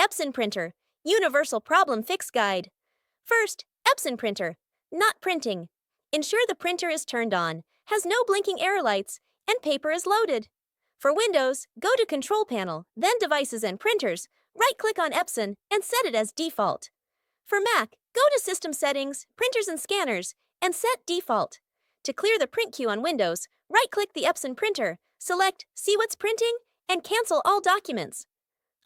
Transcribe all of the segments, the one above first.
Epson printer, universal problem fix guide. First, Epson printer, not printing. Ensure the printer is turned on, has no blinking error lights, and paper is loaded. For Windows, go to Control Panel, then Devices and Printers, right-click on Epson, and set it as default. For Mac, go to System Settings, Printers and Scanners, and set Default. To clear the print queue on Windows, right-click the Epson printer, select See What's Printing, and cancel all documents.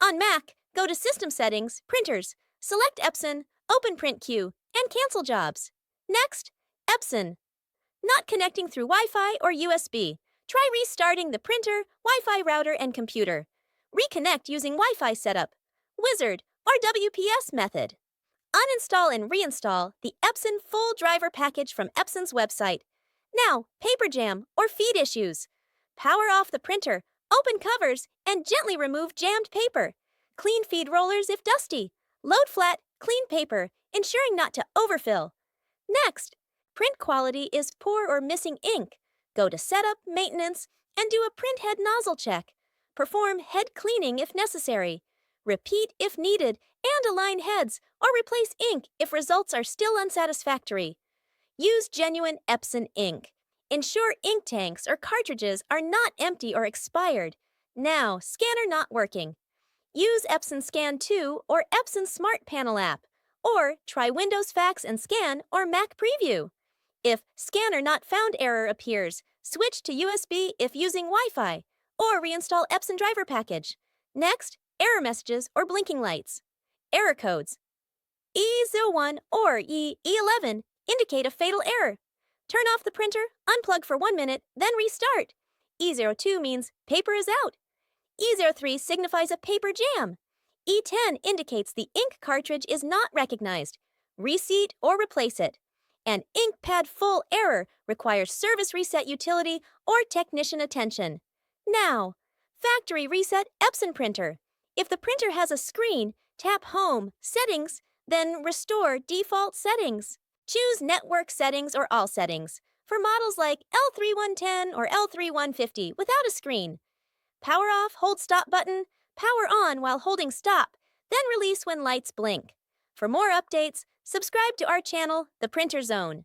On Mac, go to System Settings, Printers, select Epson, open Print Queue, and cancel jobs. Next, Epson. Not connecting through Wi-Fi or USB. Try restarting the printer, Wi-Fi router, and computer. Reconnect using Wi-Fi setup, Wizard, or WPS method. Uninstall and reinstall the Epson full driver package from Epson's website. Now, paper jam or feed issues. Power off the printer, open covers, and gently remove jammed paper. Clean feed rollers if dusty. Load flat, clean paper, ensuring not to overfill. Next, print quality is poor or missing ink. Go to Setup, Maintenance, and do a print head nozzle check. Perform head cleaning if necessary. Repeat if needed, and align heads or replace ink if results are still unsatisfactory. Use genuine Epson ink. Ensure ink tanks or cartridges are not empty or expired. Now, scanner not working. Use Epson Scan 2 or Epson Smart Panel app, or try Windows Fax and Scan or Mac Preview. If Scanner Not Found error appears, switch to USB if using Wi-Fi, or reinstall Epson driver package. Next, error messages or blinking lights. Error codes. E01 or E11 indicate a fatal error. Turn off the printer, unplug for 1 minute, then restart. E02 means paper is out. E03 signifies a paper jam. E10 indicates the ink cartridge is not recognized. Reseat or replace it. And ink pad full error requires service reset utility or technician attention. Now, factory reset Epson printer. If the printer has a screen, tap Home, Settings, then Restore Default Settings. Choose Network Settings or All Settings for models like L3110 or L3150 without a screen. Power off, hold stop button, power on while holding stop, then release when lights blink. For more updates, subscribe to our channel, The Printer Zone.